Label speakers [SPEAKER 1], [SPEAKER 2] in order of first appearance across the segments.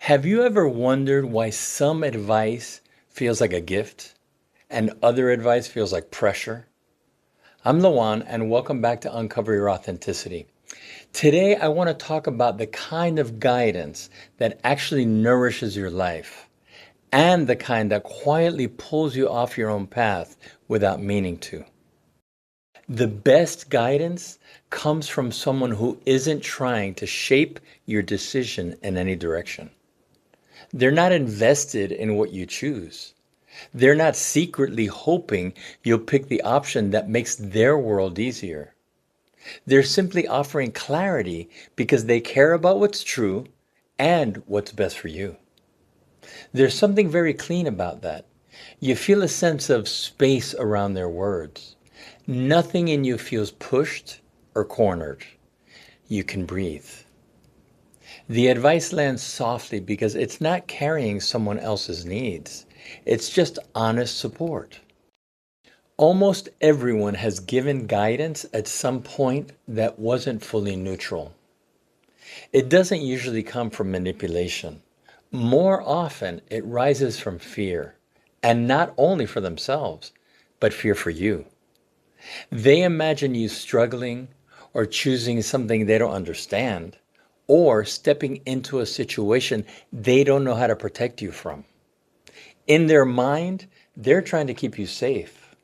[SPEAKER 1] Have you ever wondered why some advice feels like a gift and other advice feels like pressure? I'm Lohan, and welcome back to Uncover Your Authenticity. Today, I want to talk about the kind of guidance that actually nourishes your life and the kind that quietly pulls you off your own path without meaning to. The best guidance comes from someone who isn't trying to shape your decision in any direction. They're not invested in what you choose. They're not secretly hoping you'll pick the option that makes their world easier. They're simply offering clarity because they care about what's true and what's best for you. There's something very clean about that. You feel a sense of space around their words. Nothing in you feels pushed or cornered. You can breathe. The advice lands softly because it's not carrying someone else's needs. It's just honest support. Almost everyone has given guidance at some point that wasn't fully neutral. It doesn't usually come from manipulation. More often, it rises from fear, and not only for themselves, but fear for you. They imagine you struggling or choosing something they don't understand or stepping into a situation they don't know how to protect you from. In their mind, they're trying to keep you safe.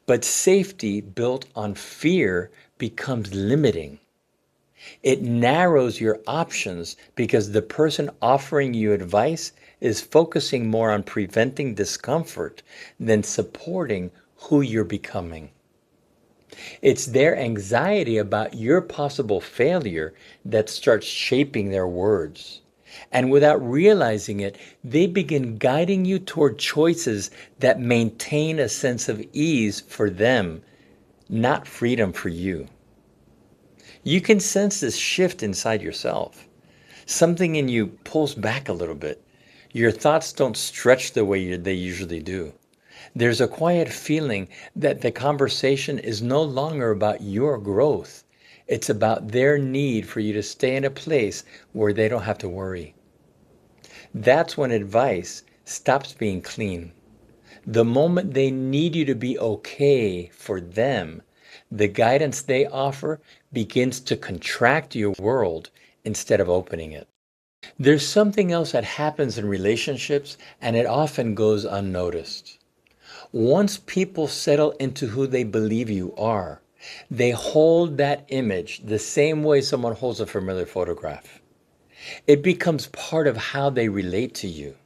[SPEAKER 1] But safety built on fear becomes limiting. It narrows your options because the person offering you advice is focusing more on preventing discomfort than supporting who you're becoming. It's their anxiety about your possible failure that starts shaping their words. And without realizing it, they begin guiding you toward choices that maintain a sense of ease for them, not freedom for you. You can sense this shift inside yourself. Something in you pulls back a little bit. Your thoughts don't stretch the way they usually do. There's a quiet feeling that the conversation is no longer about your growth. It's about their need for you to stay in a place where they don't have to worry. That's when advice stops being clean. The moment they need you to be okay for them, the guidance they offer begins to contract your world instead of opening it. There's something else that happens in relationships, and it often goes unnoticed. Once people settle into who they believe you are, they hold that image the same way someone holds a familiar photograph. It becomes part of how they relate to you.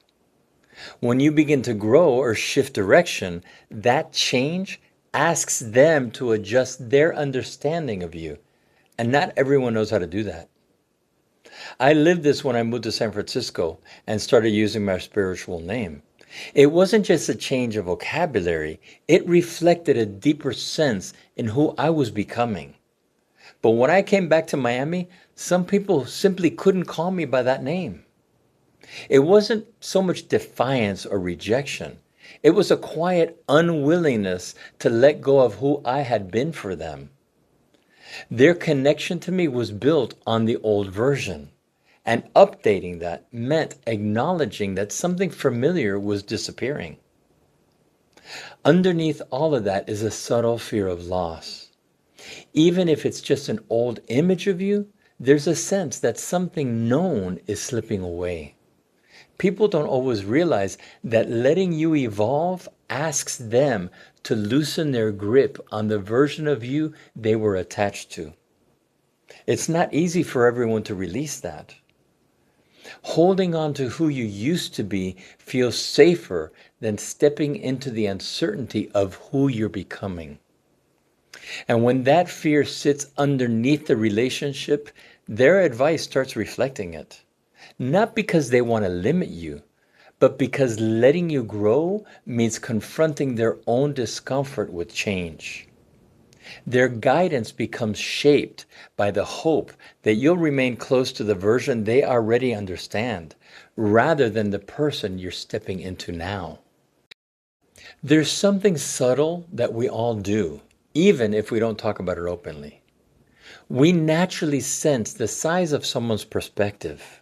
[SPEAKER 1] When you begin to grow or shift direction, that change asks them to adjust their understanding of you. And not everyone knows how to do that. I lived this when I moved to San Francisco and started using my spiritual name. It wasn't just a change of vocabulary, it reflected a deeper sense in who I was becoming. But when I came back to Miami, some people simply couldn't call me by that name. It wasn't so much defiance or rejection. It was a quiet unwillingness to let go of who I had been for them. Their connection to me was built on the old version. And updating that meant acknowledging that something familiar was disappearing. Underneath all of that is a subtle fear of loss. Even if it's just an old image of you, there's a sense that something known is slipping away. People don't always realize that letting you evolve asks them to loosen their grip on the version of you they were attached to. It's not easy for everyone to release that. Holding on to who you used to be feels safer than stepping into the uncertainty of who you're becoming. And when that fear sits underneath the relationship, their advice starts reflecting it. Not because they want to limit you, but because letting you grow means confronting their own discomfort with change. Their guidance becomes shaped by the hope that you'll remain close to the version they already understand, rather than the person you're stepping into now. There's something subtle that we all do, even if we don't talk about it openly. We naturally sense the size of someone's perspective.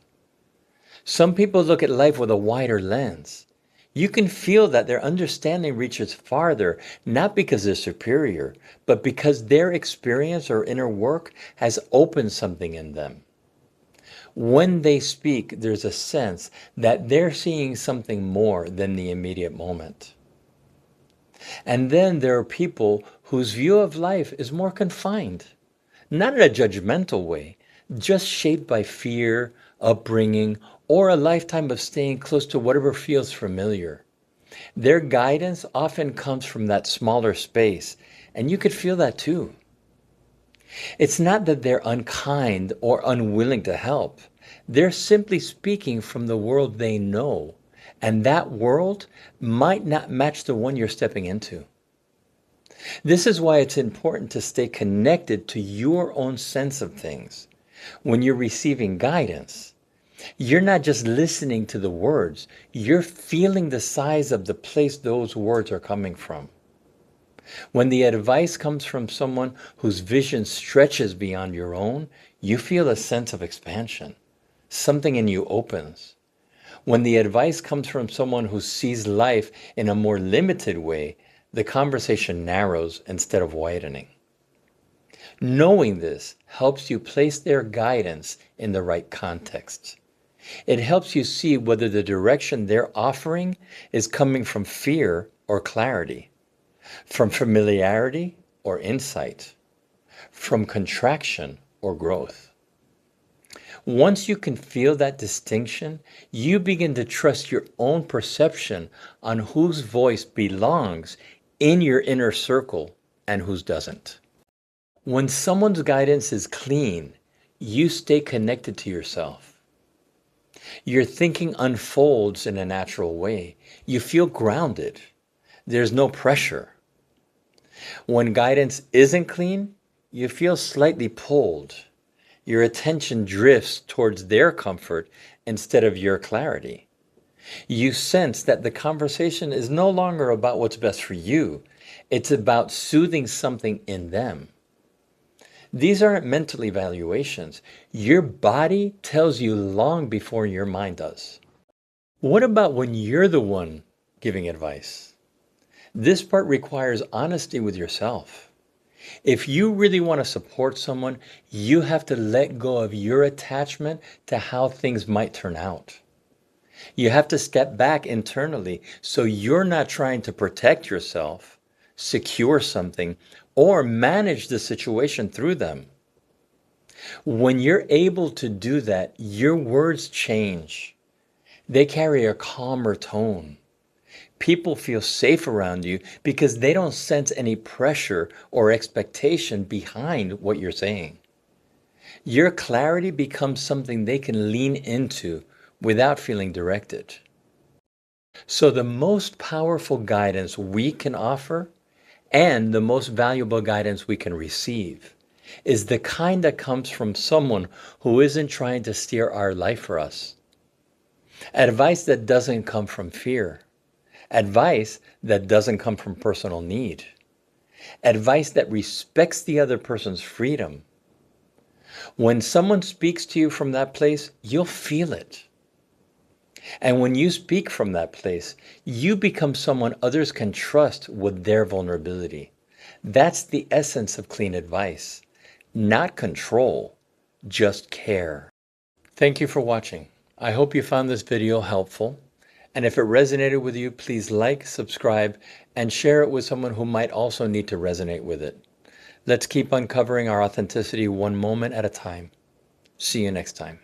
[SPEAKER 1] Some people look at life with a wider lens. You can feel that their understanding reaches farther, not because they're superior, but because their experience or inner work has opened something in them. When they speak, there's a sense that they're seeing something more than the immediate moment. And then there are people whose view of life is more confined, not in a judgmental way, just shaped by fear, upbringing, or a lifetime of staying close to whatever feels familiar. Their guidance often comes from that smaller space, and you could feel that too. It's not that they're unkind or unwilling to help. They're simply speaking from the world they know, and that world might not match the one you're stepping into. This is why it's important to stay connected to your own sense of things. When you're receiving guidance, you're not just listening to the words, you're feeling the size of the place those words are coming from. When the advice comes from someone whose vision stretches beyond your own, you feel a sense of expansion. Something in you opens. When the advice comes from someone who sees life in a more limited way, the conversation narrows instead of widening. Knowing this helps you place their guidance in the right context. It helps you see whether the direction they're offering is coming from fear or clarity, from familiarity or insight, from contraction or growth. Once you can feel that distinction, you begin to trust your own perception on whose voice belongs in your inner circle and whose doesn't. When someone's guidance is clean, you stay connected to yourself. Your thinking unfolds in a natural way. You feel grounded. There's no pressure. When guidance isn't clean, you feel slightly pulled. Your attention drifts towards their comfort instead of your clarity. You sense that the conversation is no longer about what's best for you. It's about soothing something in them. These aren't mental evaluations. Your body tells you long before your mind does. What about when you're the one giving advice? This part requires honesty with yourself. If you really want to support someone, you have to let go of your attachment to how things might turn out. You have to step back internally so you're not trying to protect yourself, secure something, or manage the situation through them. When you're able to do that, your words change. They carry a calmer tone. People feel safe around you because they don't sense any pressure or expectation behind what you're saying. Your clarity becomes something they can lean into without feeling directed. So the most powerful guidance we can offer and the most valuable guidance we can receive is the kind that comes from someone who isn't trying to steer our life for us. Advice that doesn't come from fear. Advice that doesn't come from personal need. Advice that respects the other person's freedom. When someone speaks to you from that place, you'll feel it. And when you speak from that place, you become someone others can trust with their vulnerability. That's the essence of clean advice. Not control, just care. Thank you for watching. I hope you found this video helpful. And if it resonated with you, please like, subscribe, and share it with someone who might also need to resonate with it. Let's keep uncovering our authenticity one moment at a time. See you next time.